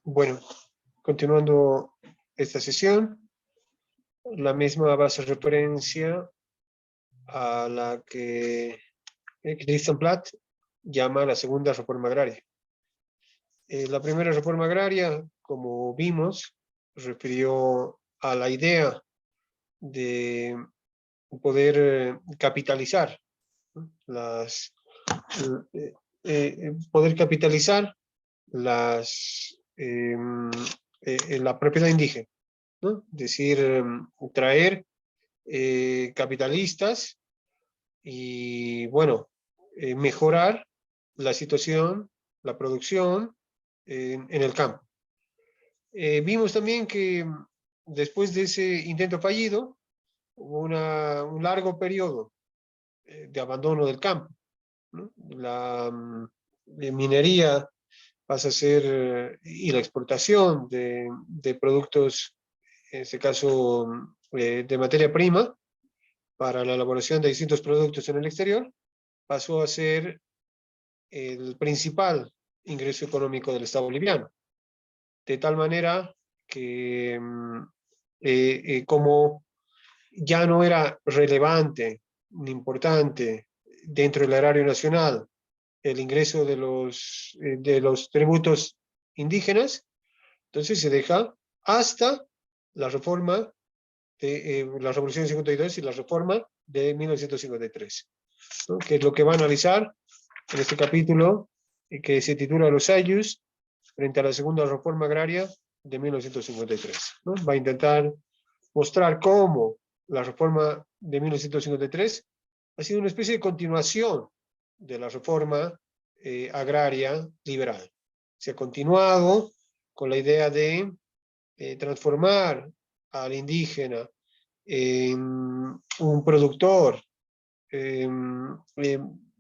Bueno, continuando esta sesión, la misma va a hacer referencia a la que Christian Plath llama la segunda reforma agraria. La primera reforma agraria, como vimos, refirió a la idea de poder capitalizar, ¿no? Poder capitalizar la propiedad indígena, ¿no? Es decir, traer capitalistas y, bueno, mejorar la situación, la producción en el campo. Vimos también que después de ese intento fallido, hubo un largo periodo de abandono del campo, ¿no? La minería pasa a ser, y la exportación de productos, en este caso de materia prima, para la elaboración de distintos productos en el exterior, pasó a ser el principal ingreso económico del Estado boliviano. De tal manera que como ya no era relevante ni importante dentro del erario nacional el ingreso de los tributos indígenas, entonces se deja hasta la reforma de la Revolución de 52 y la reforma de 1953, ¿no? Que es lo que va a analizar en este capítulo que se titula Los Ayllus frente a la segunda reforma agraria de 1953, ¿no? Va a intentar mostrar cómo la reforma de 1953 ha sido una especie de continuación de la reforma agraria liberal. Se ha continuado con la idea de transformar al indígena en un productor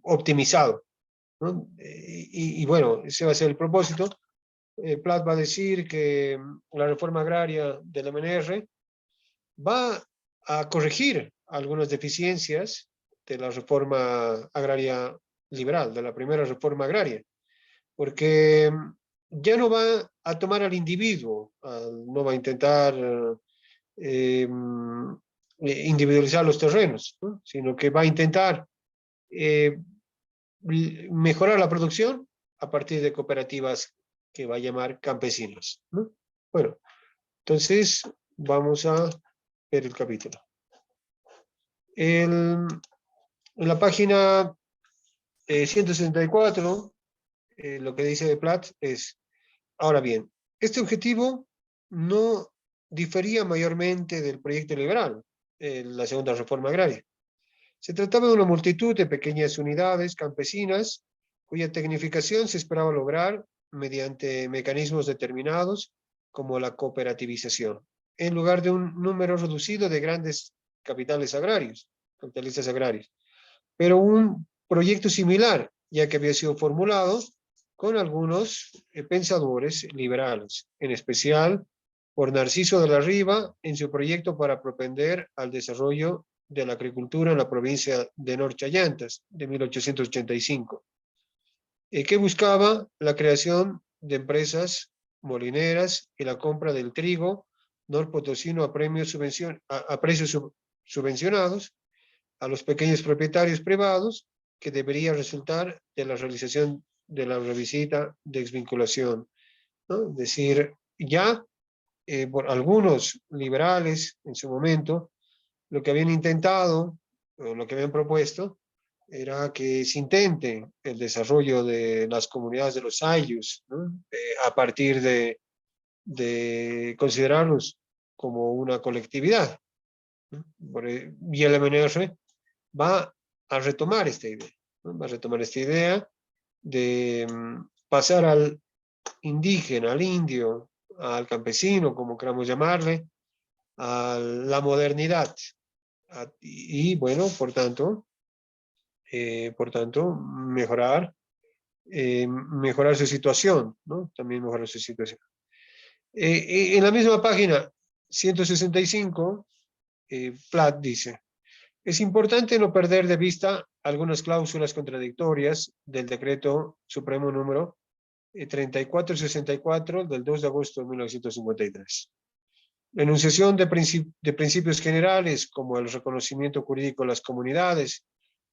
optimizado, ¿no? Bueno, ese va a ser el propósito. Plath va a decir que la reforma agraria del MNR va a corregir algunas deficiencias de la reforma agraria liberal, de la primera reforma agraria, porque ya no va a tomar al individuo, no va a intentar individualizar los terrenos, ¿no? Sino que va a intentar mejorar la producción a partir de cooperativas que va a llamar campesinos, ¿no? Bueno, entonces vamos a ver el capítulo. En la página 164, lo que dice de Plath es, ahora bien, este objetivo no difería mayormente del proyecto liberal, la segunda reforma agraria. Se trataba de una multitud de pequeñas unidades campesinas cuya tecnificación se esperaba lograr mediante mecanismos determinados como la cooperativización, en lugar de un número reducido de grandes capitalistas agrarios. Pero un proyecto similar, ya que había sido formulado con algunos pensadores liberales, en especial por Narciso de la Riva en su proyecto para propender al desarrollo de la agricultura en la provincia de Norchayantas, de 1885, que buscaba la creación de empresas molineras y la compra del trigo norpotosino a precios subvencionados a los pequeños propietarios privados, que debería resultar de la realización de la revisita de exvinculación, ¿no? Es decir, ya por algunos liberales en su momento, lo que habían intentado, o lo que habían propuesto, era que se intente el desarrollo de las comunidades de los ayllus, ¿no? A partir de considerarlos como una colectividad, ¿no? Y el MNR va a retomar esta idea, ¿no? Va a retomar esta idea de pasar al indígena, al indio, al campesino, como queramos llamarle, a la modernidad. Y bueno, por tanto mejorar su situación, ¿no? También mejorar su situación. En la misma página 165, Plath dice, es importante no perder de vista algunas cláusulas contradictorias del decreto supremo número 34 y 64 del 2 de agosto de 1953. La enunciación de principios generales como el reconocimiento jurídico de las comunidades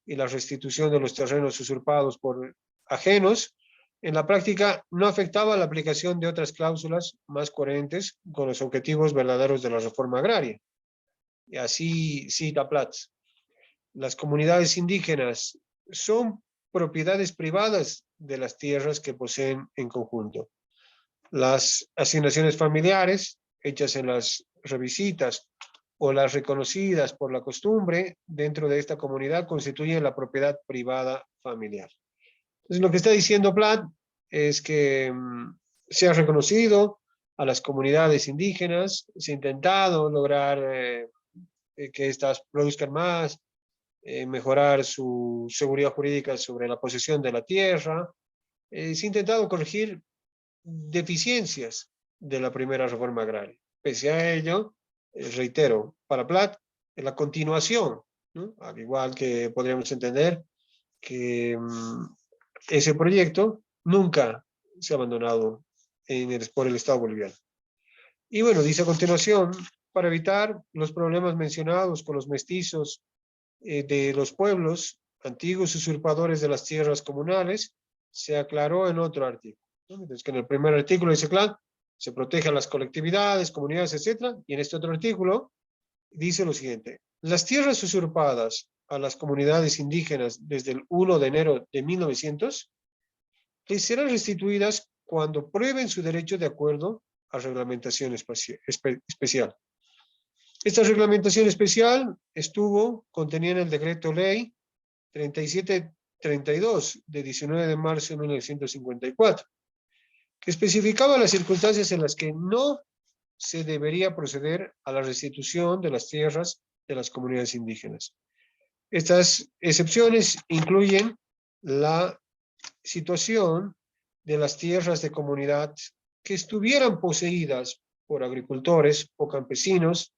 y la restitución de los terrenos usurpados por ajenos, en la práctica no afectaba la aplicación de otras cláusulas más coherentes con los objetivos verdaderos de la reforma agraria. Y así cita Platz. Las comunidades indígenas son propiedades privadas de las tierras que poseen en conjunto. Las asignaciones familiares, hechas en las revisitas o las reconocidas por la costumbre dentro de esta comunidad, constituyen la propiedad privada familiar. Entonces, lo que está diciendo Platt es que se ha reconocido a las comunidades indígenas, se ha intentado lograr que éstas produzcan más, mejorar su seguridad jurídica sobre la posesión de la tierra, se ha intentado corregir deficiencias de la primera reforma agraria. Pese a ello, reitero, para Platt, en la continuación, ¿no? Al igual que podríamos entender que ese proyecto nunca se ha abandonado por el Estado boliviano. Y bueno, dice a continuación, para evitar los problemas mencionados con los mestizos de los pueblos antiguos usurpadores de las tierras comunales, se aclaró en otro artículo. Entonces, que en el primer artículo dice, claro, se protege a las colectividades, comunidades, etc. Y en este otro artículo dice lo siguiente: las tierras usurpadas a las comunidades indígenas desde el 1 de enero de 1900 les serán restituidas cuando prueben su derecho de acuerdo a reglamentación especial. Esta reglamentación especial estuvo contenida en el decreto ley 3732 de 19 de marzo de 1954, que especificaba las circunstancias en las que no se debería proceder a la restitución de las tierras de las comunidades indígenas. Estas excepciones incluyen la situación de las tierras de comunidad que estuvieran poseídas por agricultores o campesinos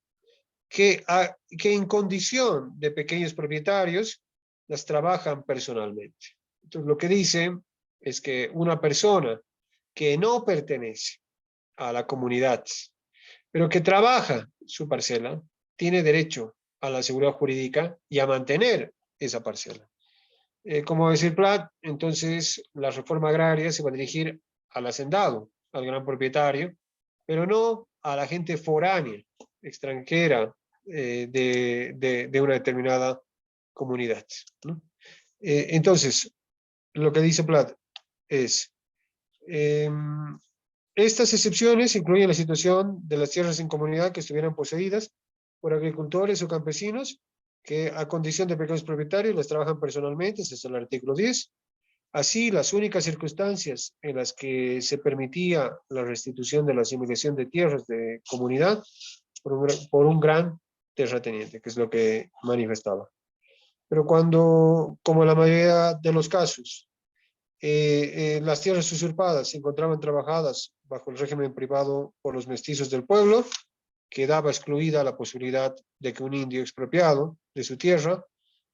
que en condición de pequeños propietarios las trabajan personalmente. Entonces, lo que dice es que una persona que no pertenece a la comunidad, pero que trabaja su parcela, tiene derecho a la seguridad jurídica y a mantener esa parcela. Como decir Platt, entonces la reforma agraria se va a dirigir al hacendado, al gran propietario, pero no a la gente foránea, extranjera, de una determinada comunidad, ¿no? Entonces, lo que dice Platt es, estas excepciones incluyen la situación de las tierras en comunidad que estuvieran poseídas por agricultores o campesinos que a condición de pequeños propietarios las trabajan personalmente, ese es el artículo 10. Así, las únicas circunstancias en las que se permitía la restitución de la asimilación de tierras de comunidad por un gran terrateniente, que es lo que manifestaba. Pero cuando, como en la mayoría de los casos, las tierras usurpadas se encontraban trabajadas bajo el régimen privado por los mestizos del pueblo, quedaba excluida la posibilidad de que un indio expropiado de su tierra,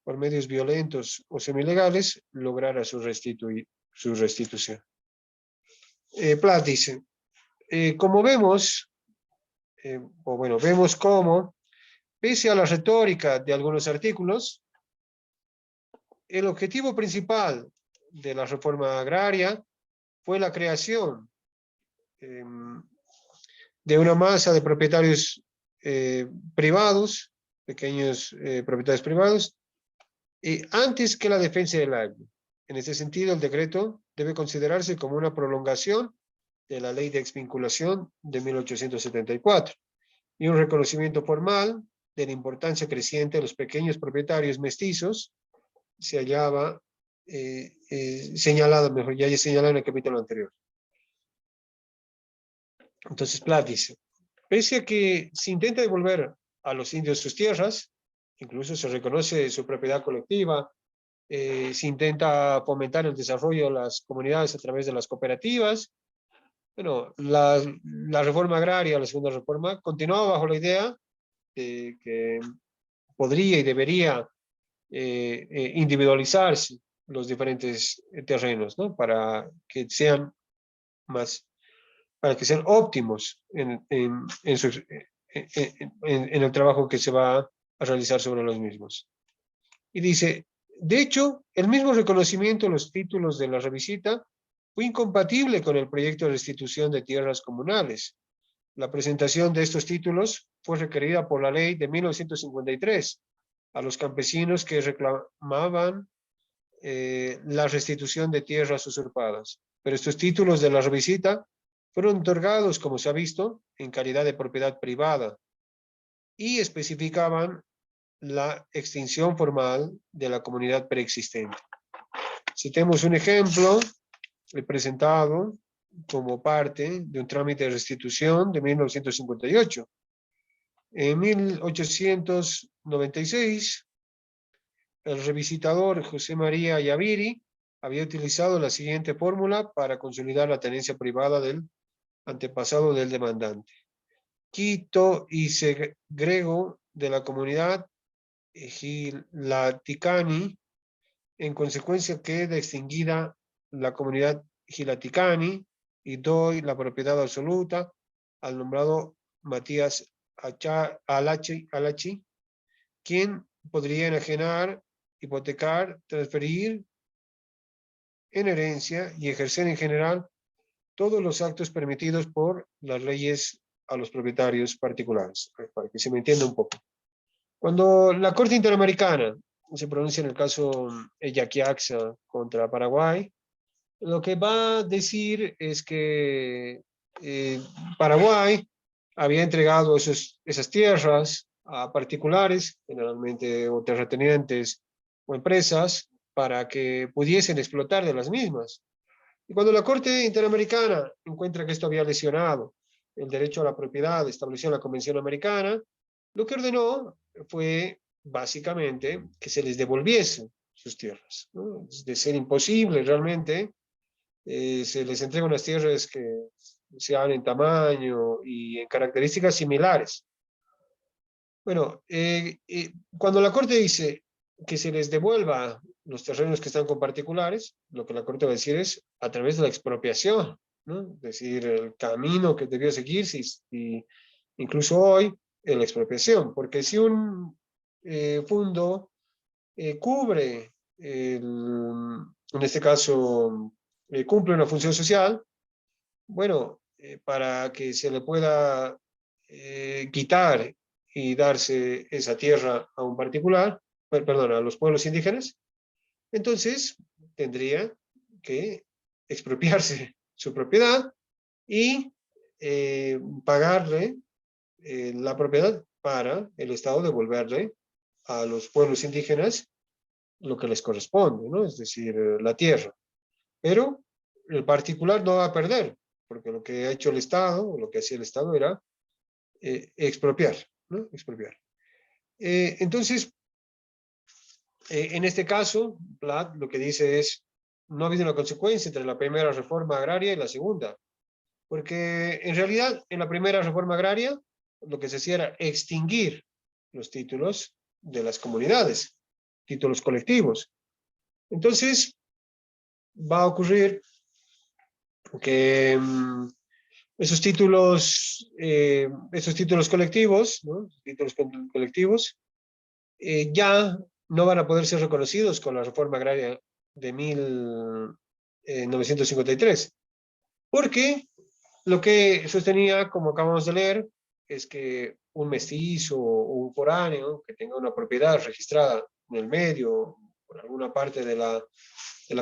por medios violentos o semilegales, lograra su restitución. Platt dice, como vemos, vemos cómo, pese a la retórica de algunos artículos, el objetivo principal de la reforma agraria fue la creación de una masa de propietarios privados, pequeños propietarios privados, antes que la defensa del agua. En ese sentido, el decreto debe considerarse como una prolongación de la ley de exvinculación de 1874 y un reconocimiento formal de la importancia creciente de los pequeños propietarios mestizos se hallaba señalado, mejor ya señalado en el capítulo anterior. Entonces Platt dice, pese a que se intenta devolver a los indios sus tierras, incluso se reconoce su propiedad colectiva, se intenta fomentar el desarrollo de las comunidades a través de las cooperativas. Bueno, la reforma agraria, la segunda reforma, continuaba bajo la idea de que podría y debería individualizarse los diferentes terrenos, ¿no? Para que sean más, para que sean óptimos en el trabajo que se va a realizar sobre los mismos. Y dice, de hecho, el mismo reconocimiento de los títulos de la revisita fue incompatible con el proyecto de restitución de tierras comunales. La presentación de estos títulos fue requerida por la ley de 1953 a los campesinos que reclamaban la restitución de tierras usurpadas. Pero estos títulos de la revisita fueron otorgados, como se ha visto, en calidad de propiedad privada y especificaban la extinción formal de la comunidad preexistente. Citemos un ejemplo presentado como parte de un trámite de restitución de 1958. En 1896, el revisitador José María Yaviri había utilizado la siguiente fórmula para consolidar la tenencia privada del antepasado del demandante. Quito y segrego de la comunidad Gilaticani, en consecuencia queda extinguida la comunidad Gilaticani y doy la propiedad absoluta al nombrado Matías Alachi, quien podría enajenar, hipotecar, transferir en herencia y ejercer en general todos los actos permitidos por las leyes a los propietarios particulares, para que se me entienda un poco. Cuando la Corte Interamericana se pronuncia en el caso Yaquiaxa contra Paraguay, lo que va a decir es que Paraguay había entregado esas tierras a particulares, generalmente o terratenientes o empresas, para que pudiesen explotar de las mismas. Y cuando la Corte Interamericana encuentra que esto había lesionado el derecho a la propiedad, estableció la Convención Americana, lo que ordenó fue básicamente que se les devolviesen sus tierras, ¿no? Es de ser imposible realmente, se les entrega unas tierras que sean en tamaño y en características similares. Bueno, cuando la Corte dice que se les devuelva los terrenos que están con particulares, lo que la Corte va a decir es a través de la expropiación, ¿no? Es decir, el camino que debió seguir, si incluso hoy, en la expropiación, porque si un fondo cubre, en este caso, cumple una función social, bueno, para que se le pueda quitar y darse esa tierra a un particular, perdón, a los pueblos indígenas, entonces tendría que expropiarse su propiedad y pagarle la propiedad para el Estado devolverle a los pueblos indígenas lo que les corresponde, ¿no? Es decir, la tierra. Pero el particular no va a perder, porque lo que ha hecho el Estado, o lo que hacía el Estado era expropiar, ¿no? Expropiar. Entonces, en este caso, Platt lo que dice es, no ha habido una consecuencia entre la primera reforma agraria y la segunda, porque en realidad en la primera reforma agraria lo que se hacía era extinguir los títulos de las comunidades, títulos colectivos. Entonces, va a ocurrir que esos títulos colectivos, ¿no? Títulos colectivos, ya no van a poder ser reconocidos con la reforma agraria de 1953, porque lo que sostenía, como acabamos de leer, es que un mestizo o un foráneo que tenga una propiedad registrada en el medio, por alguna parte de la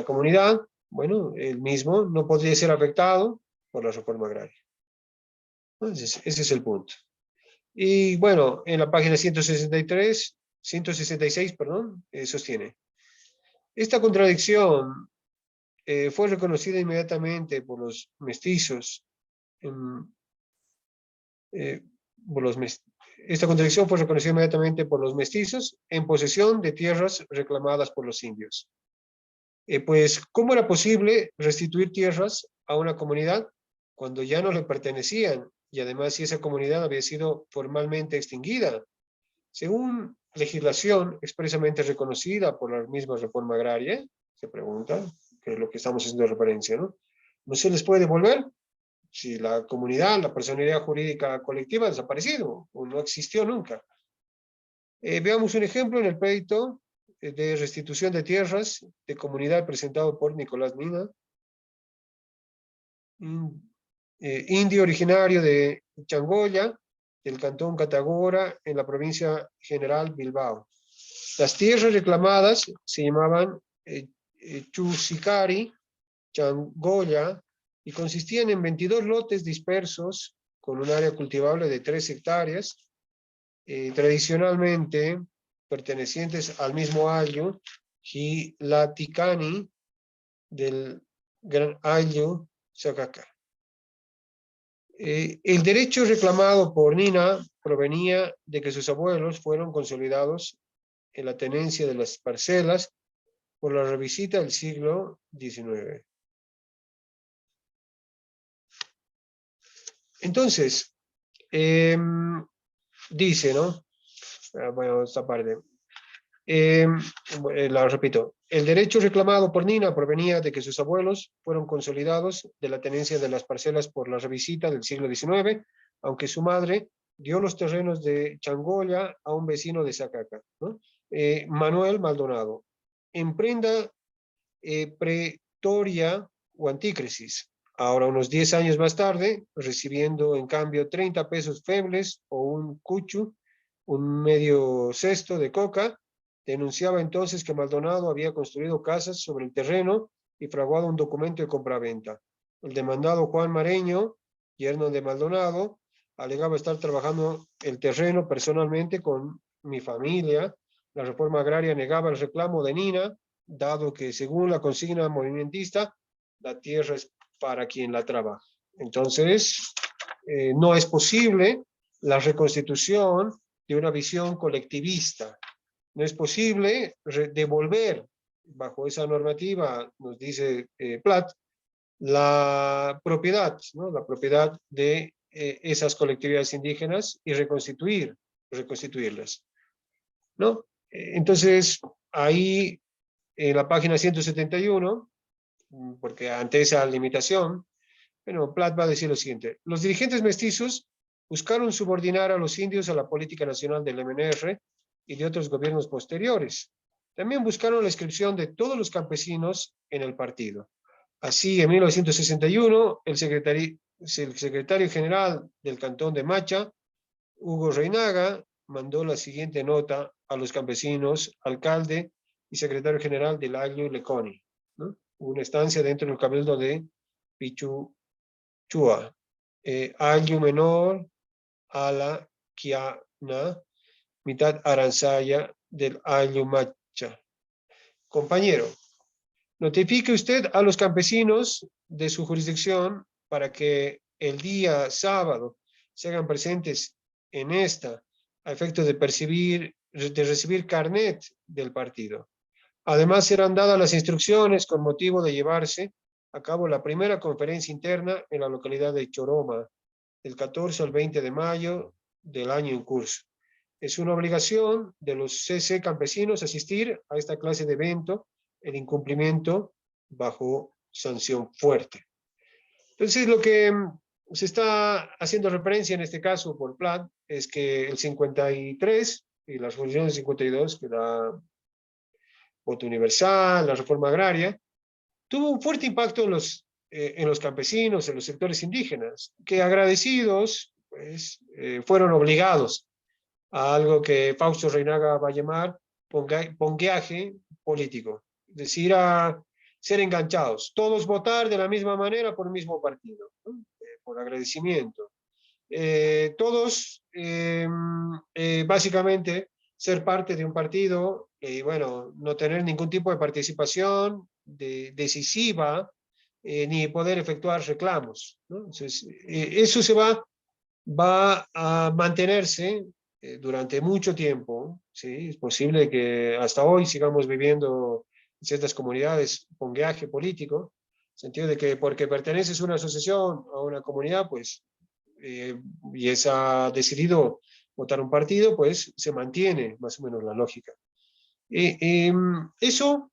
comunidad, bueno, el mismo no podría ser afectado por la reforma agraria. Entonces, ese es el punto. Y bueno, en la página 166, perdón, sostiene. Esta contradicción fue reconocida inmediatamente por los mestizos. Esta contradicción fue reconocida inmediatamente por los mestizos en posesión de tierras reclamadas por los indios. Pues, ¿cómo era posible restituir tierras a una comunidad cuando ya no le pertenecían? Y además, si esa comunidad había sido formalmente extinguida, según legislación expresamente reconocida por la misma reforma agraria, se pregunta, que es lo que estamos haciendo referencia, ¿no? ¿No se les puede devolver? si la comunidad, la personalidad jurídica colectiva ha desaparecido o no existió nunca. Veamos un ejemplo en el pleito de restitución de tierras de comunidad presentado por Nicolás Mina, indio originario de Changolla, del cantón Catagora, en la provincia General Bilbao. Las tierras reclamadas se llamaban Chusicari, Changolla, y consistían en 22 lotes dispersos con un área cultivable de 3 hectáreas, tradicionalmente pertenecientes al mismo ayllu, Gilaticani, del gran ayllu Sacaca. El derecho reclamado por Nina provenía de que sus abuelos fueron consolidados en la tenencia de las parcelas por la revisita del siglo XIX. Entonces, dice, ¿no? Bueno, esta parte. La repito. El derecho reclamado por Nina provenía de que sus abuelos fueron consolidados de la tenencia de las parcelas por la revisita del siglo XIX, aunque su madre dio los terrenos de Changolla a un vecino de Sacaca, ¿no? Manuel Maldonado. En prenda pretoria o antícresis. Ahora, unos 10 años más tarde, recibiendo en cambio 30 pesos febles o un cuchu, un medio cesto de coca, denunciaba entonces que Maldonado había construido casas sobre el terreno y fraguado un documento de compraventa. El demandado Juan Mareño, yerno de Maldonado, alegaba estar trabajando el terreno personalmente con mi familia. La reforma agraria negaba el reclamo de Nina, dado que según la consigna movimentista, la tierra es para quien la trabaja. Entonces, no es posible la reconstitución de una visión colectivista. No es posible devolver, bajo esa normativa, nos dice Platt, la propiedad, ¿no? La propiedad de esas colectividades indígenas y reconstituirlas, ¿no? Entonces, ahí en la página 171, porque ante esa limitación, bueno, Platt va a decir lo siguiente: los dirigentes mestizos buscaron subordinar a los indios a la política nacional del MNR y de otros gobiernos posteriores. También buscaron la inscripción de todos los campesinos en el partido. Así, en 1961, el secretario general del cantón de Macha, Hugo Reinaga, mandó la siguiente nota a los campesinos, alcalde y secretario general del Ayllu Leconi, ¿no? Una estancia dentro del cabildo de Pichuchua. Ayllu menor, ala, Kiana, mitad aranzaya del Ayllu Macha. Compañero, notifique usted a los campesinos de su jurisdicción para que el día sábado se hagan presentes en esta, a efecto de recibir carnet del partido. Además, serán dadas las instrucciones con motivo de llevarse a cabo la primera conferencia interna en la localidad de Choroma, del 14 al 20 de mayo del año en curso. Es una obligación de los CC campesinos asistir a esta clase de evento, el incumplimiento bajo sanción fuerte. Entonces, lo que se está haciendo referencia en este caso por Platt es que el 53 y las resoluciones 52, que da voto universal, la reforma agraria, tuvo un fuerte impacto en los campesinos, en los sectores indígenas, que agradecidos pues, fueron obligados a algo que Fausto Reinaga va a llamar pongueaje político, es decir, a ser enganchados, todos votar de la misma manera por el mismo partido, ¿no? Por agradecimiento. Todos básicamente ser parte de un partido y bueno, no tener ningún tipo de participación decisiva ni poder efectuar reclamos, ¿no? Entonces, eso va a mantenerse durante mucho tiempo, ¿sí? Es posible que hasta hoy sigamos viviendo en ciertas comunidades pongueaje político, en el sentido de que porque perteneces a una asociación, a una comunidad, pues y ha decidido votar un partido, pues se mantiene más o menos la lógica. Eso,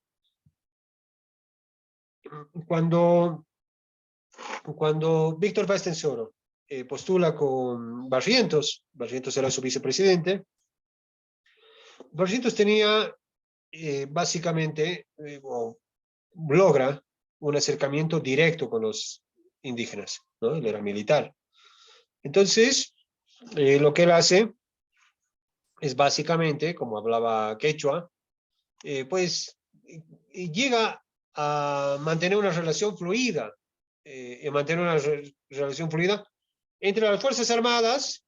cuando cuando Víctor Bastensoro postula con Barrientos, Barrientos era su vicepresidente, Barrientos tenía básicamente, logra un acercamiento directo con los indígenas, ¿no? Él era militar. Entonces, lo que él hace es básicamente, como hablaba quechua, pues llega a mantener una relación fluida, relación fluida entre las Fuerzas Armadas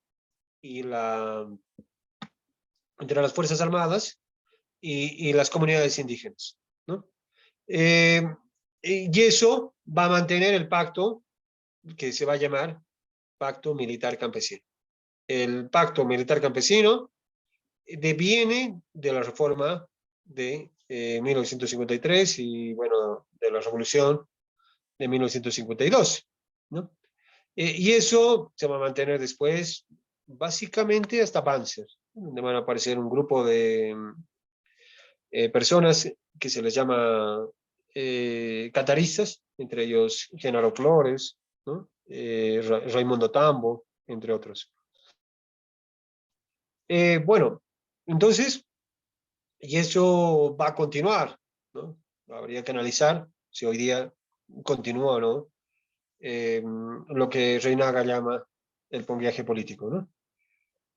y entre las Fuerzas Armadas y las comunidades indígenas, ¿no? Y eso va a mantener el pacto que se va a llamar Pacto Militar Campesino. El Pacto Militar Campesino deviene de la reforma de 1953 y, bueno, de la revolución de 1952, ¿no? Y eso se va a mantener después, básicamente hasta Banzer, donde van a aparecer un grupo de personas que se les llama cataristas, entre ellos Genaro Flores, ¿no? Raimundo Tambo, entre otros. Bueno, entonces, y eso va a continuar, ¿no? Habría que analizar si hoy día continúa o no lo que Reinaga llama el ponguiaje político, ¿no?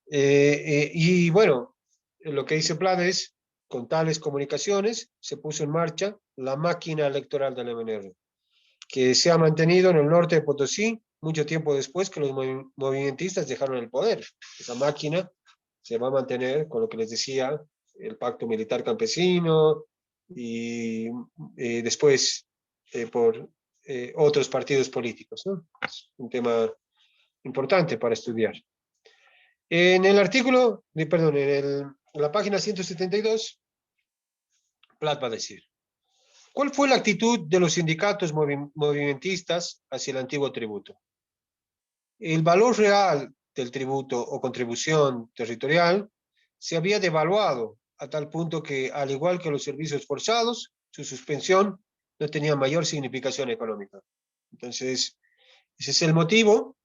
Y bueno, lo que dice Plata es, con tales comunicaciones se puso en marcha la máquina electoral del MNR, que se ha mantenido en el norte de Potosí mucho tiempo después que los movimentistas dejaron el poder. Esa máquina se va a mantener con lo que les decía, el pacto militar campesino y después por otros partidos políticos, ¿no? Es un tema importante para estudiar. En el artículo, perdón, en la página 172, Plat va a decir, ¿cuál fue la actitud de los sindicatos movimentistas hacia el antiguo tributo? El valor real del tributo o contribución territorial se había devaluado a tal punto que, al igual que los servicios forzados, su suspensión no tenía mayor significación económica. Entonces, ese es el motivo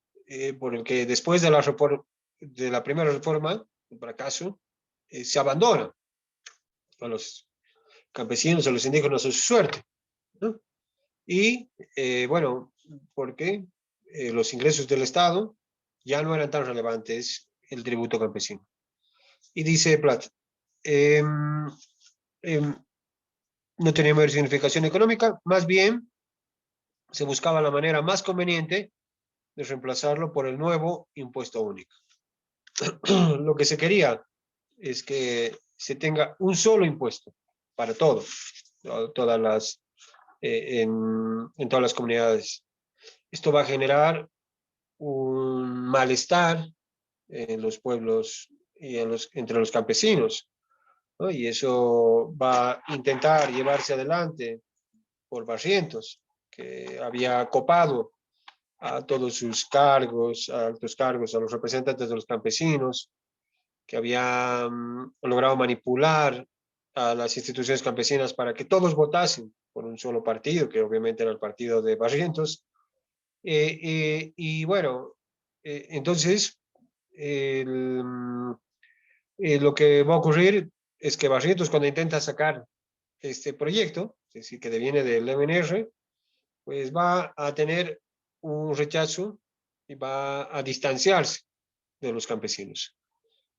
por el que después de la primera reforma, el fracaso, se abandona a los campesinos, a los indígenas a su suerte, ¿no? Y bueno, porque los ingresos del Estado ya no eran tan relevantes el tributo campesino. Y dice Plat, no tenía mayor significación económica, más bien se buscaba la manera más conveniente de reemplazarlo por el nuevo impuesto único. Lo que se quería es que se tenga un solo impuesto para todo, todas las, en todas las comunidades. Esto va a generar un malestar en los pueblos y entre los campesinos, ¿no? Y eso va a intentar llevarse adelante por Barrientos, que había copado a todos sus cargos, a altos cargos, a los representantes de los campesinos, que había logrado manipular a las instituciones campesinas para que todos votasen por un solo partido, que obviamente era el partido de Barrientos. Y bueno, entonces lo que va a ocurrir es que Barrientos, cuando intenta sacar este proyecto, es decir, que deviene del MNR, pues va a tener un rechazo y va a distanciarse de los campesinos.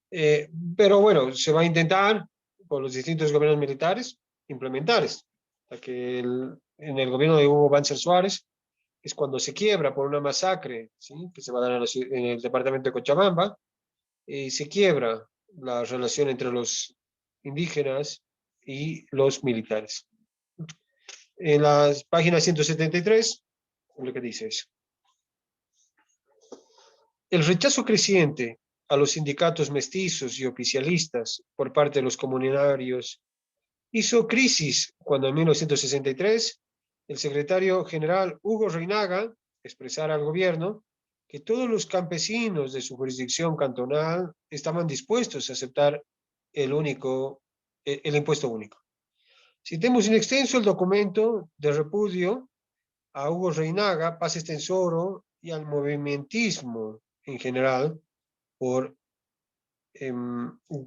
Pero bueno, se va a intentar por los distintos gobiernos militares implementar esto, hasta que en el gobierno de Hugo Banzer Suárez es cuando se quiebra por una masacre, ¿sí? Que se va a dar en el departamento de Cochabamba, se quiebra la relación entre los indígenas y los militares. En la página 173, lo que dice es, el rechazo creciente a los sindicatos mestizos y oficialistas por parte de los comunitarios hizo crisis cuando en 1963 el secretario general Hugo Reinaga expresara al gobierno que todos los campesinos de su jurisdicción cantonal estaban dispuestos a aceptar el impuesto único. Citemos in extenso el documento de repudio a Hugo Reinaga, Paz Estensoro y al movimentismo en general por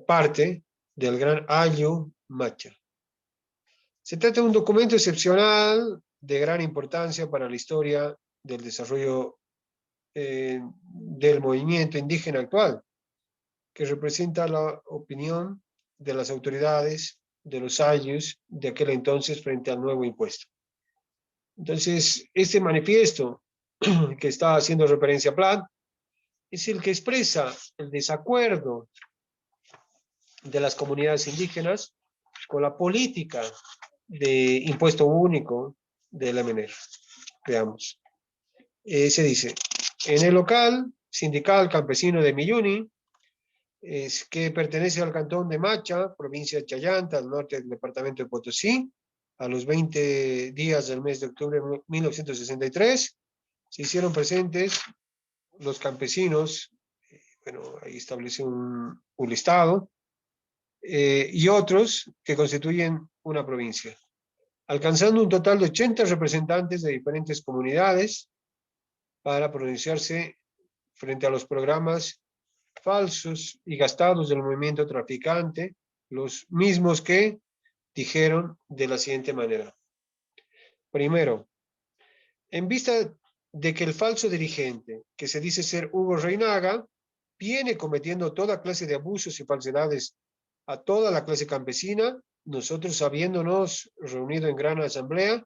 parte del gran Ayo Macha. Se trata de un documento excepcional de gran importancia para la historia del desarrollo del movimiento indígena actual, que representa la opinión de las autoridades de los ayllus de aquel entonces frente al nuevo impuesto. Entonces, este manifiesto que está haciendo referencia a Plat es el que expresa el desacuerdo de las comunidades indígenas con la política de impuesto único del MNR. Veamos. Se dice, en el local sindical campesino de Milluni, que pertenece al cantón de Macha, provincia de Chayanta, al norte del departamento de Potosí, a los 20 días del mes de octubre de 1963, se hicieron presentes los campesinos, bueno, ahí establece un listado, y otros que constituyen una provincia, alcanzando un total de 80 representantes de diferentes comunidades para pronunciarse frente a los programas falsos y gastados del movimiento traficante, los mismos que dijeron de la siguiente manera. Primero, en vista de que el falso dirigente, que se dice ser Hugo Reinaga, viene cometiendo toda clase de abusos y falsedades a toda la clase campesina, nosotros, habiéndonos reunido en gran asamblea,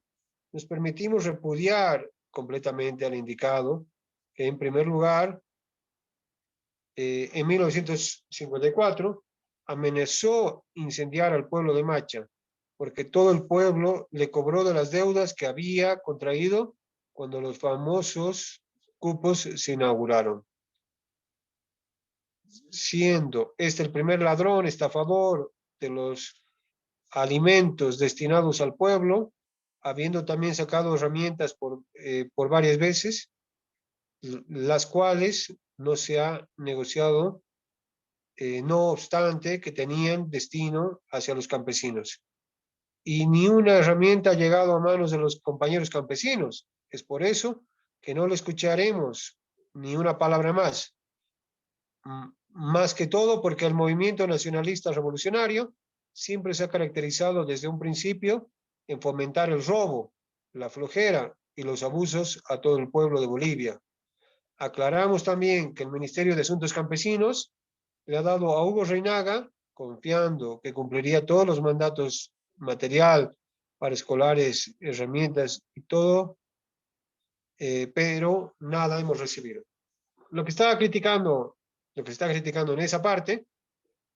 nos permitimos repudiar completamente al indicado, que en primer lugar, en 1954, amenazó incendiar al pueblo de Macha, porque todo el pueblo le cobró de las deudas que había contraído cuando los famosos cupos se inauguraron. Siendo este el primer ladrón estafador de los alimentos destinados al pueblo, habiendo también sacado herramientas por varias veces, las cuales no se ha negociado, no obstante que tenían destino hacia los campesinos. Y ni una herramienta ha llegado a manos de los compañeros campesinos. Es por eso que no le escucharemos ni una palabra más. Más que todo porque el movimiento nacionalista revolucionario siempre se ha caracterizado desde un principio en fomentar el robo, la flojera y los abusos a todo el pueblo de Bolivia. Aclaramos también que el Ministerio de Asuntos Campesinos le ha dado a Hugo Reinaga, confiando que cumpliría todos los mandatos material para escolares, herramientas y todo, pero nada hemos recibido. Lo que está criticando en esa parte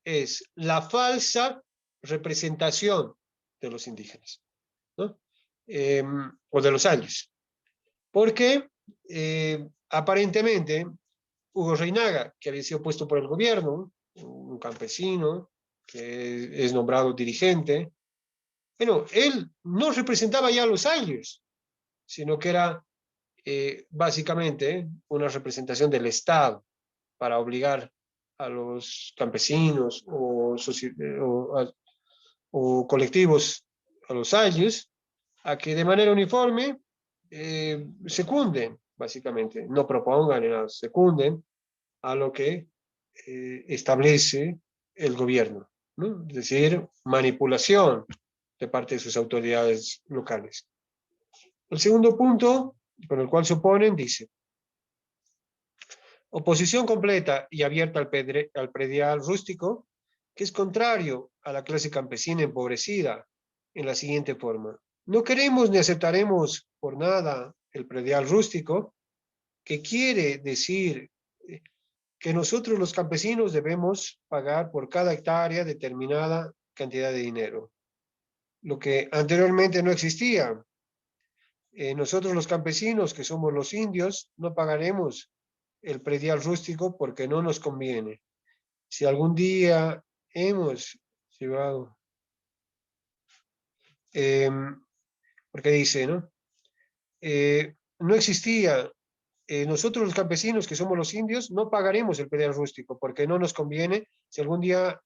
es la falsa representación de los indígenas, ¿no? O de los ayllus. Porque aparentemente Hugo Reinaga, que había sido puesto por el gobierno, un campesino que es nombrado dirigente, bueno, él no representaba ya a los ayllus, sino que era básicamente una representación del Estado para obligar a los campesinos o colectivos, a los ayllus, a que de manera uniforme secunden, básicamente, no propongan, secunden a lo que establece el gobierno, ¿no? Es decir, manipulación de parte de sus autoridades locales. El segundo punto, con el cual se oponen, dice: oposición completa y abierta al predial rústico, que es contrario a la clase campesina empobrecida, en la siguiente forma: no queremos ni aceptaremos por nada el predial rústico, que quiere decir que nosotros los campesinos debemos pagar por cada hectárea determinada cantidad de dinero, lo que anteriormente no existía. Nosotros los campesinos, que somos los indios, no pagaremos el predial rústico porque no nos conviene. Si algún día hemos llevado, porque dice, ¿no? No existía, nosotros los campesinos, que somos los indios, no pagaremos el predial rústico porque no nos conviene. Si algún día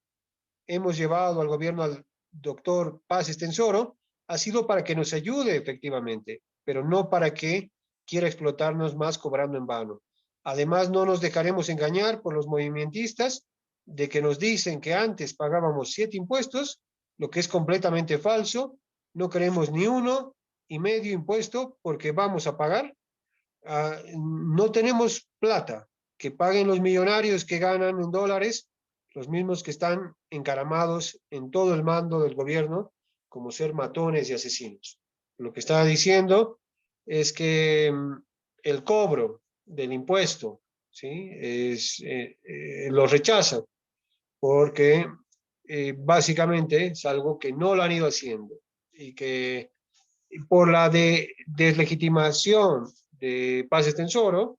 hemos llevado al gobierno al doctor Paz Estensoro, ha sido para que nos ayude efectivamente pero no para que quiera explotarnos más cobrando en vano. Además, no nos dejaremos engañar por los movimentistas de que nos dicen que antes pagábamos 7 impuestos, lo que es completamente falso. No queremos ni 1,5 impuesto porque vamos a pagar. No tenemos plata. Que paguen los millonarios que ganan en dólares, los mismos que están encaramados en todo el mando del gobierno como ser matones y asesinos. Lo que está diciendo es que el cobro del impuesto, ¿sí? Lo rechazan porque básicamente es algo que no lo han ido haciendo y que por la deslegitimación de Paz Extensoro,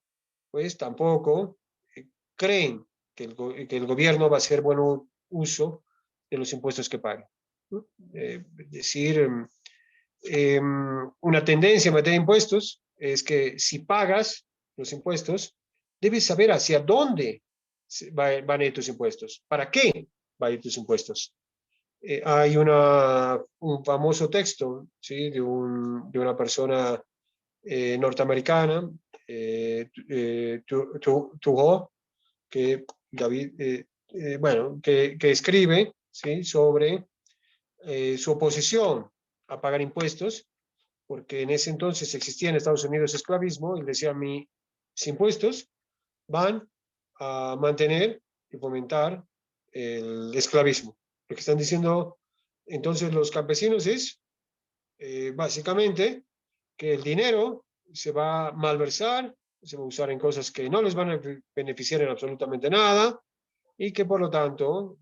pues tampoco creen que el gobierno va a hacer buen uso de los impuestos que paga. ¿No? Es decir, una tendencia en materia de impuestos es que si pagas los impuestos, debes saber hacia dónde van a ir tus impuestos, para qué van a ir tus impuestos. Hay un famoso texto, ¿sí? de una persona norteamericana, Tuho, que, David, bueno, que escribe, ¿sí? sobre su oposición a pagar impuestos, porque en ese entonces existía en Estados Unidos esclavismo, y decía, mis impuestos van a mantener y fomentar el esclavismo. Lo que están diciendo entonces los campesinos es, básicamente, que el dinero se va a malversar, se va a usar en cosas que no les van a beneficiar en absolutamente nada, y que por lo tanto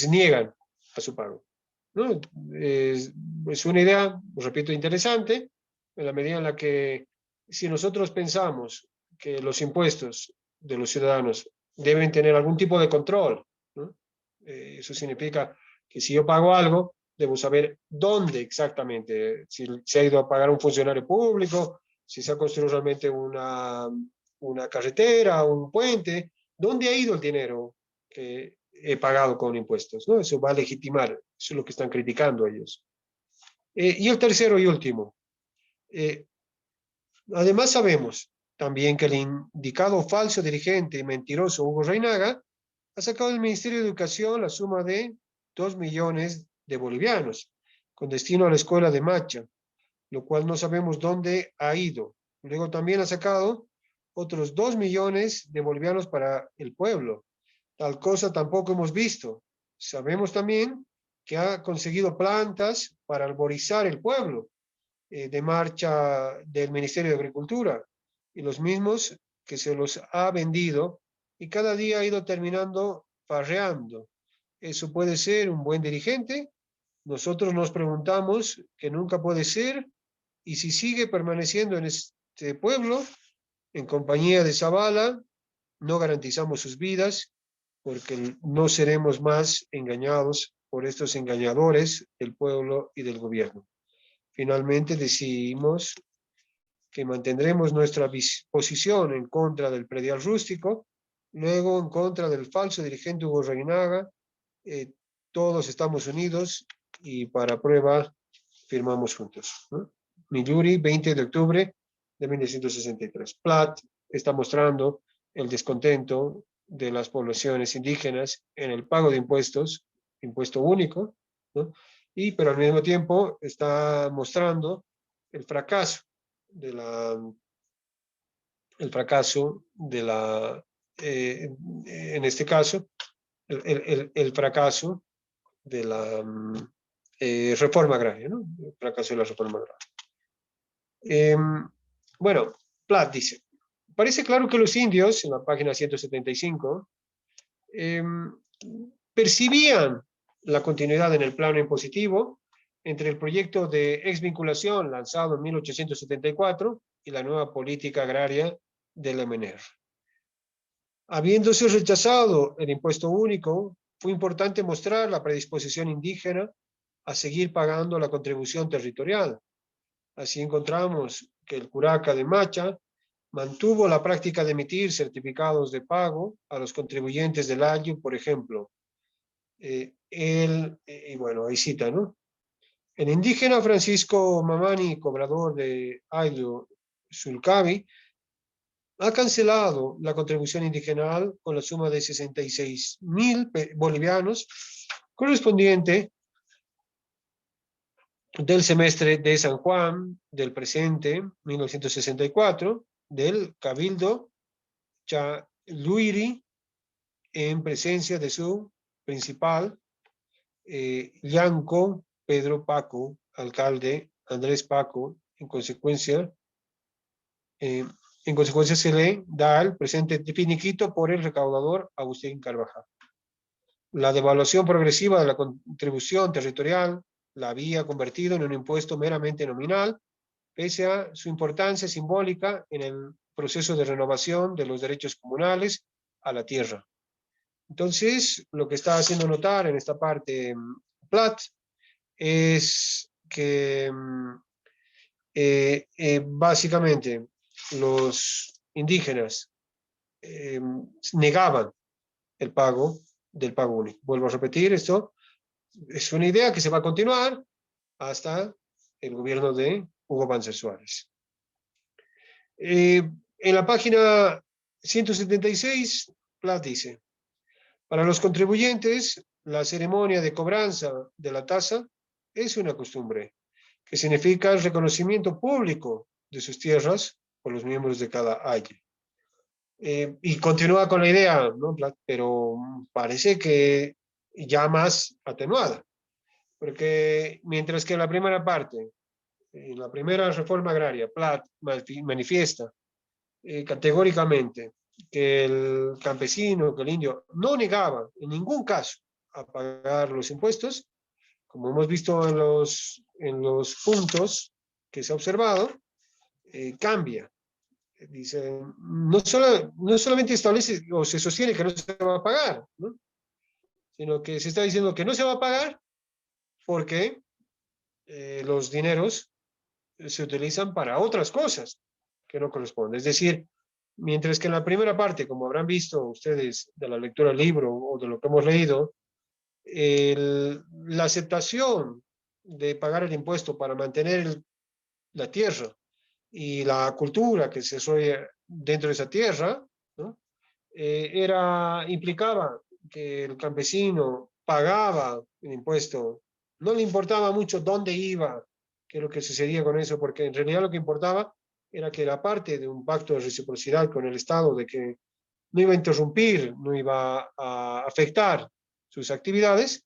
niegan a su pago. ¿No? Es una idea, os repito, interesante, en la medida en la que si nosotros pensamos que los impuestos de los ciudadanos deben tener algún tipo de control, ¿no? Eso significa que si yo pago algo, debo saber dónde exactamente, si se ha ido a pagar un funcionario público, si se ha construido realmente una carretera, un puente, ¿dónde ha ido el dinero que he pagado con impuestos? ¿No? Eso va a legitimar, eso es lo que están criticando ellos. Y el tercero y último, además sabemos también que el indicado falso dirigente y mentiroso Hugo Reinaga ha sacado del Ministerio de Educación la suma de 2 millones de bolivianos con destino a la escuela de Macha, lo cual no sabemos dónde ha ido. Luego también ha sacado otros 2 millones de bolivianos para el pueblo. Tal cosa tampoco hemos visto. Sabemos también que ha conseguido plantas para arborizar el pueblo, de marcha del Ministerio de Agricultura, y los mismos que se los ha vendido, y cada día ha ido terminando farreando. ¿Eso puede ser un buen dirigente? Nosotros nos preguntamos que nunca puede ser, y si sigue permaneciendo en este pueblo, en compañía de Zavala, no garantizamos sus vidas, porque no seremos más engañados por estos engañadores del pueblo y del gobierno. Finalmente decidimos que mantendremos nuestra posición en contra del predial rústico, luego en contra del falso dirigente Hugo Reinaga. Todos estamos unidos y para prueba firmamos juntos, ¿no? Milluri, 20 de octubre de 1963. Platt está mostrando el descontento de las poblaciones indígenas en el pago de impuestos, impuesto único, ¿no? Pero al mismo tiempo está mostrando el fracaso de la, en este caso, el fracaso de la reforma agraria, ¿no? El fracaso de la reforma agraria. Bueno, Platt dice, parece claro que los indios, en la página 175, percibían la continuidad en el plano impositivo entre el proyecto de exvinculación lanzado en 1874 y la nueva política agraria del MNR. Habiéndose rechazado el impuesto único, fue importante mostrar la predisposición indígena a seguir pagando la contribución territorial. Así encontramos que el curaca de Macha mantuvo la práctica de emitir certificados de pago a los contribuyentes del Ayllu, por ejemplo. Y bueno, ahí cita, ¿no? El indígena Francisco Mamani, cobrador de Ayllu Sulcavi, ha cancelado la contribución indigenal con la suma de 66.000 bolivianos correspondiente del semestre de San Juan del presente 1964 del Cabildo Chaluiri en presencia de su principal Yanco Pedro Paco, alcalde Andrés Paco. En consecuencia se le da el presente finiquito por el recaudador Agustín Carvajal. La devaluación progresiva de la contribución territorial la había convertido en un impuesto meramente nominal, pese a su importancia simbólica en el proceso de renovación de los derechos comunales a la tierra. Entonces, lo que está haciendo notar en esta parte Plath es que básicamente los indígenas negaban el pago del pago único. Vuelvo a repetir, esto es una idea que se va a continuar hasta el gobierno de Hugo Banzer Suárez. En la página 176, Plath dice: para los contribuyentes, la ceremonia de cobranza de la tasa es una costumbre, que significa el reconocimiento público de sus tierras por los miembros de cada aye. Y continúa con la idea, ¿no? Pero parece que ya más atenuada, porque mientras que en la primera parte, en la primera reforma agraria, Plath manifiesta categóricamente que el campesino, que el indio, no negaba en ningún caso a pagar los impuestos, como hemos visto en los puntos que se ha observado, cambia. Dice, no solamente establece o se sostiene que no se va a pagar, ¿no? Sino que se está diciendo que no se va a pagar porque los dineros se utilizan para otras cosas que no corresponden. Es decir, mientras que en la primera parte, como habrán visto ustedes de la lectura del libro o de lo que hemos leído, la aceptación de pagar el impuesto para mantener la tierra y la cultura que se desarrolla dentro de esa tierra, ¿no? Implicaba que el campesino pagaba el impuesto, no le importaba mucho dónde iba, qué es lo que sucedía con eso, porque en realidad lo que importaba era que era parte de un pacto de reciprocidad con el Estado, de que no iba a interrumpir, no iba a afectar sus actividades.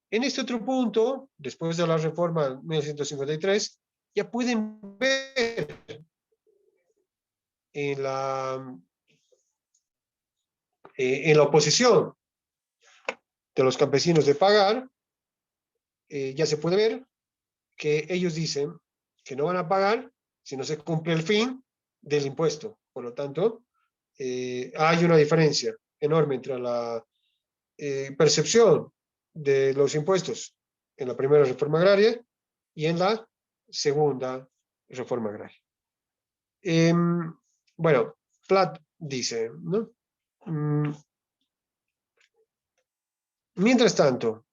En este otro punto, después de la reforma de 1953, ya pueden ver en la oposición de los campesinos de pagar, ya se puede ver que ellos dicen que no van a pagar si no se cumple el fin del impuesto. Por lo tanto, hay una diferencia enorme entre la percepción de los impuestos en la primera reforma agraria y en la segunda reforma agraria. Bueno, Plath dice, ¿no? Mientras tanto,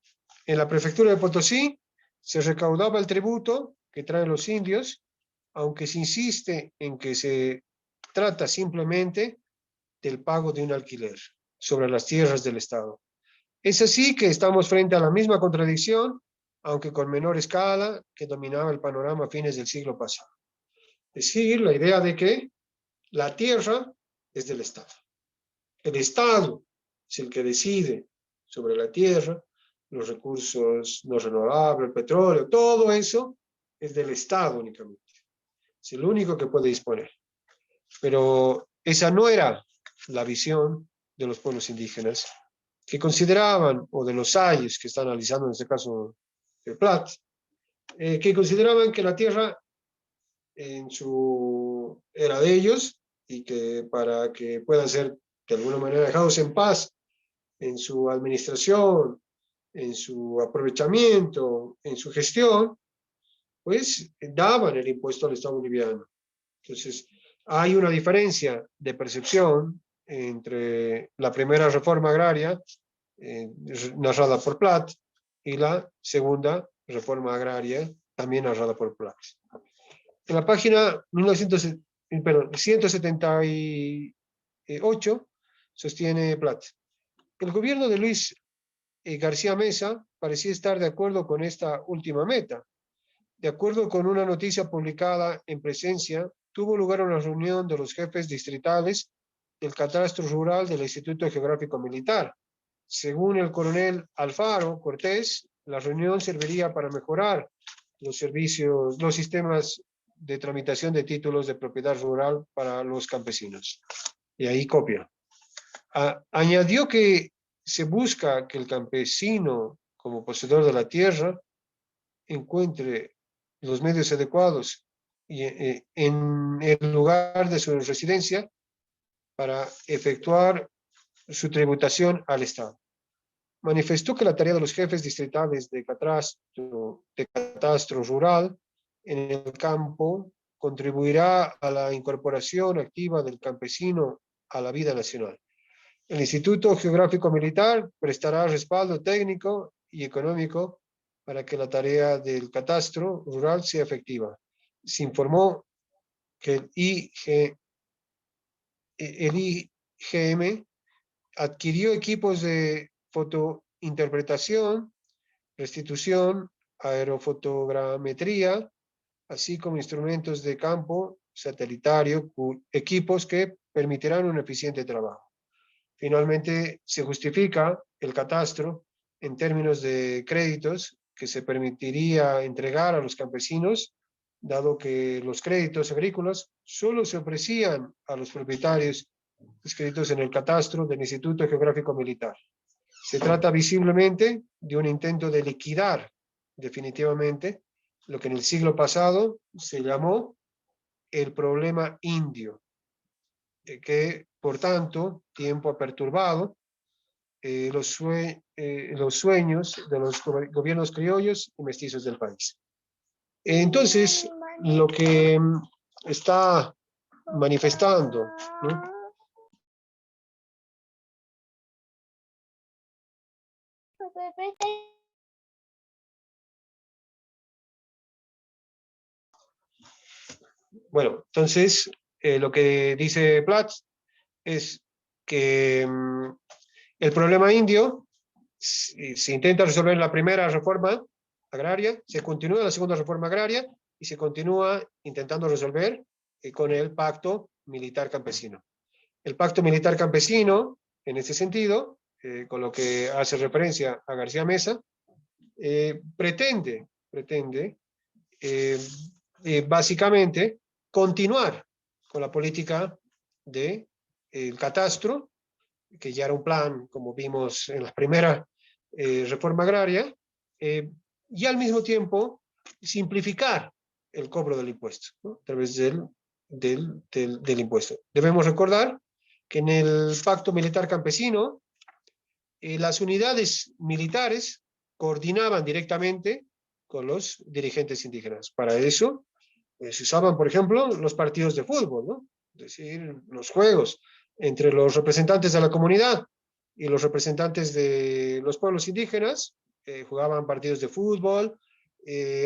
en la prefectura de Potosí se recaudaba el tributo que traen los indios, aunque se insiste en que se trata simplemente del pago de un alquiler sobre las tierras del Estado. Es así que estamos frente a la misma contradicción, aunque con menor escala, que dominaba el panorama a fines del siglo pasado. Es decir, la idea de que la tierra es del Estado. El Estado es el que decide sobre la tierra, los recursos no renovables, el petróleo, todo eso es del Estado únicamente. Es el único que puede disponer. Pero esa no era la visión de los pueblos indígenas, que consideraban, o de los ayes que está analizando en este caso el Plath, que consideraban que la tierra era de ellos y que para que puedan ser de alguna manera dejados en paz en su administración, en su aprovechamiento, en su gestión, pues daban el impuesto al Estado boliviano. Entonces, hay una diferencia de percepción entre la primera reforma agraria narrada por Plath y la segunda reforma agraria también narrada por Platz. En la página 178 sostiene Platz: el gobierno de Luis García Meza parecía estar de acuerdo con esta última meta. De acuerdo con una noticia publicada en Presencia, tuvo lugar una reunión de los jefes distritales del catastro rural del Instituto Geográfico Militar. Según el coronel Alfaro Cortés, la reunión serviría para mejorar los servicios, los sistemas de tramitación de títulos de propiedad rural para los campesinos. Y ahí copia. Añadió que se busca que el campesino, como poseedor de la tierra, encuentre los medios adecuados y, en el lugar de su residencia para efectuar su tributación al Estado. Manifestó que la tarea de los jefes distritales de catastro rural en el campo contribuirá a la incorporación activa del campesino a la vida nacional. El Instituto Geográfico Militar prestará respaldo técnico y económico para que la tarea del catastro rural sea efectiva. Se informó que el IGM adquirió equipos de fotointerpretación, restitución, aerofotogrametría, así como instrumentos de campo satelitario, equipos que permitirán un eficiente trabajo. Finalmente, se justifica el catastro en términos de créditos que se permitiría entregar a los campesinos, dado que los créditos agrícolas solo se ofrecían a los propietarios inscritos en el catastro del Instituto Geográfico Militar. Se trata visiblemente de un intento de liquidar definitivamente lo que en el siglo pasado se llamó el problema indio, que por tanto tiempo ha perturbado los sueños de los gobiernos criollos y mestizos del país. Entonces, lo que está manifestando, ¿no? Bueno, entonces, lo que dice Platz es que el problema indio se intenta resolver en la primera reforma agraria, se continúa en la segunda reforma agraria y se continúa intentando resolver con el pacto militar campesino. El pacto militar campesino, en ese sentido, con lo que hace referencia a García Meza, pretende básicamente continuar con la política del catastro, que ya era un plan, como vimos en la primera reforma agraria, y al mismo tiempo simplificar el cobro del impuesto, ¿no? A través del impuesto. Debemos recordar que en el pacto militar campesino, las unidades militares coordinaban directamente con los dirigentes indígenas. Para eso se usaban, por ejemplo, los partidos de fútbol, ¿no? Es decir, los juegos entre los representantes de la comunidad y los representantes de los pueblos indígenas, jugaban partidos de fútbol,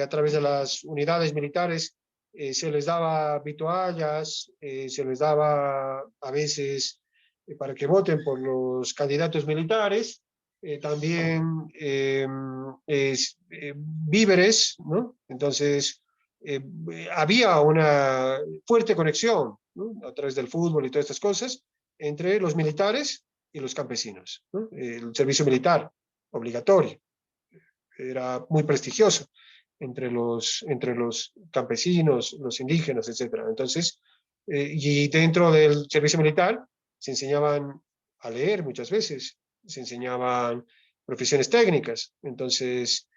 a través de las unidades militares se les daba vituallas, se les daba a veces para que voten por los candidatos militares, también víveres, ¿no? Entonces, había una fuerte conexión, ¿no? A través del fútbol y todas estas cosas entre los militares y los campesinos, ¿no? El servicio militar obligatorio era muy prestigioso entre los campesinos, los indígenas, etc. Entonces, y dentro del servicio militar se enseñaban a leer muchas veces, se enseñaban profesiones técnicas. Entonces,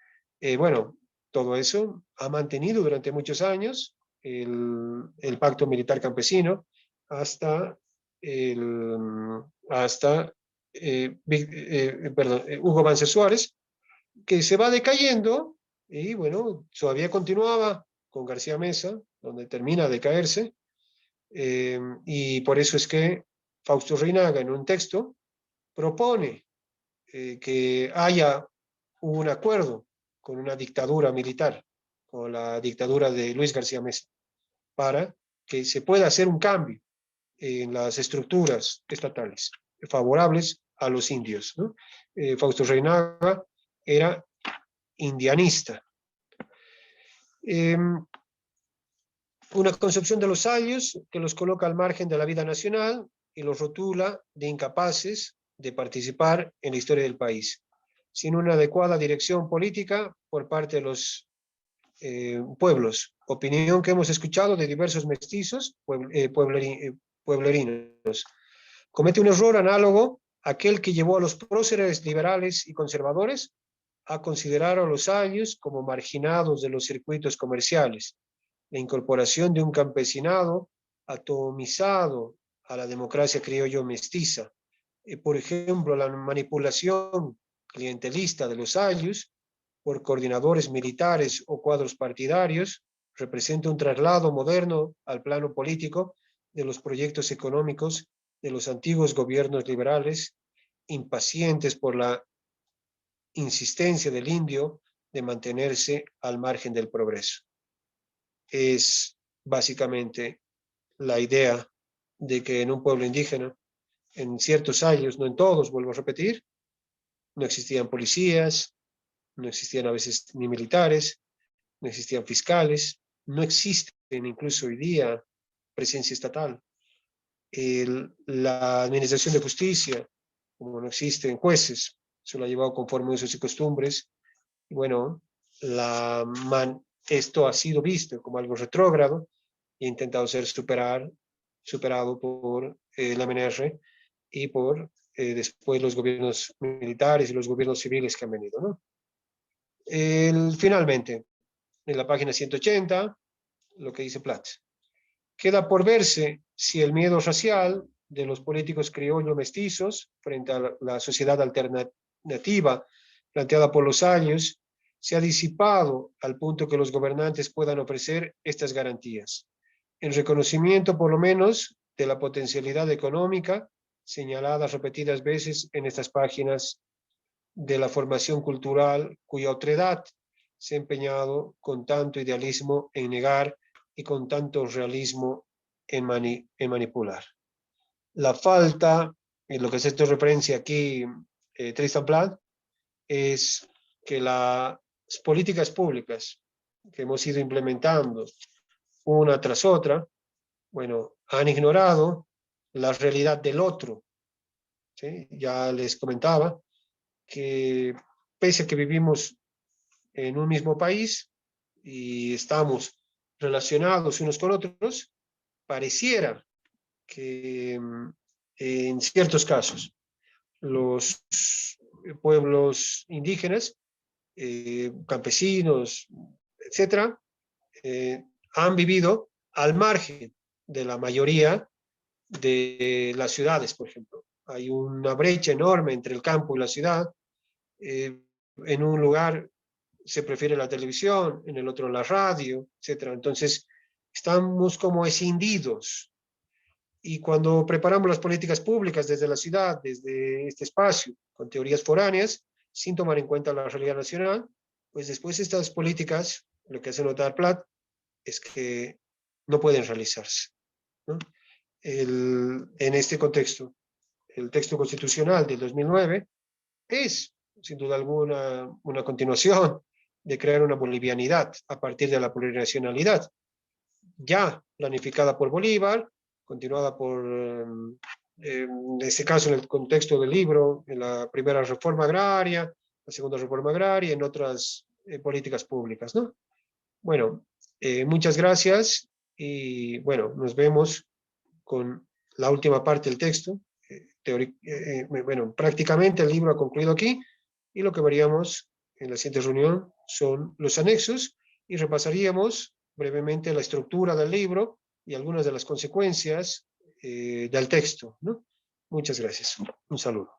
bueno, todo eso ha mantenido durante muchos años el pacto militar campesino hasta, Hugo Banzer Suárez, que se va decayendo y bueno, todavía continuaba con García Meza, donde termina de caerse, y por eso es que Fausto Reinaga en un texto propone que haya un acuerdo con una dictadura militar, o la dictadura de Luis García Meza, para que se pueda hacer un cambio en las estructuras estatales favorables a los indios, ¿no? Fausto Reynaga era indianista. Una concepción de los Ayllus que los coloca al margen de la vida nacional y los rotula de incapaces de participar en la historia del país, sin una adecuada dirección política por parte de los pueblos, opinión que hemos escuchado de diversos mestizos pueblerinos. Comete un error análogo a aquel que llevó a los próceres liberales y conservadores a considerar a los Ayllus como marginados de los circuitos comerciales. La incorporación de un campesinado atomizado a la democracia criollo mestiza. Por ejemplo, la manipulación clientelista de los Ayllus por coordinadores militares o cuadros partidarios representa un traslado moderno al plano político de los proyectos económicos de los antiguos gobiernos liberales, impacientes por la insistencia del indio de mantenerse al margen del progreso. Es básicamente la idea de que en un pueblo indígena, en ciertos años, no en todos, vuelvo a repetir, no existían policías, no existían a veces ni militares, no existían fiscales, no existen incluso hoy día presencia estatal. La administración de justicia, como no existen jueces, se lo ha llevado conforme a usos y costumbres. Y bueno, esto ha sido visto como algo retrógrado e intentado ser superado por la MNR y por después los gobiernos militares y los gobiernos civiles que han venido, ¿no? Finalmente, en la página 180, lo que dice Platt. Queda por verse si el miedo racial de los políticos criollos mestizos frente a la sociedad alternativa planteada por los años se ha disipado al punto que los gobernantes puedan ofrecer estas garantías, en reconocimiento por lo menos de la potencialidad económica señalada repetidas veces en estas páginas de la formación cultural cuya otredad se ha empeñado con tanto idealismo en negar y con tanto realismo en manipular. La falta, en lo que se ha hecho referencia aquí, Tristan Platt, es que las políticas públicas que hemos ido implementando una tras otra, bueno, han ignorado la realidad del otro. ¿Sí? Ya les comentaba que pese a que vivimos en un mismo país y estamos relacionados unos con otros, pareciera que en ciertos casos los pueblos indígenas, campesinos, etcétera, han vivido al margen de la mayoría de las ciudades, por ejemplo. Hay una brecha enorme entre el campo y la ciudad. En un lugar se prefiere la televisión, en el otro la radio, etcétera. Entonces, estamos como escindidos. Y cuando preparamos las políticas públicas desde la ciudad, desde este espacio, con teorías foráneas, sin tomar en cuenta la realidad nacional, pues después estas políticas, lo que hace notar Platt, es que no pueden realizarse, ¿no? En este contexto, el texto constitucional del 2009 es, sin duda alguna, una continuación de crear una bolivianidad a partir de la plurinacionalidad, ya planificada por Bolívar, continuada por, en este caso, en el contexto del libro, en la primera reforma agraria, la segunda reforma agraria, en otras políticas públicas, ¿no? Bueno, muchas gracias y bueno, nos vemos con la última parte del texto. Bueno, prácticamente el libro ha concluido aquí y lo que veríamos en la siguiente reunión son los anexos y repasaríamos brevemente la estructura del libro y algunas de las consecuencias del texto, ¿no? Muchas gracias. Un saludo.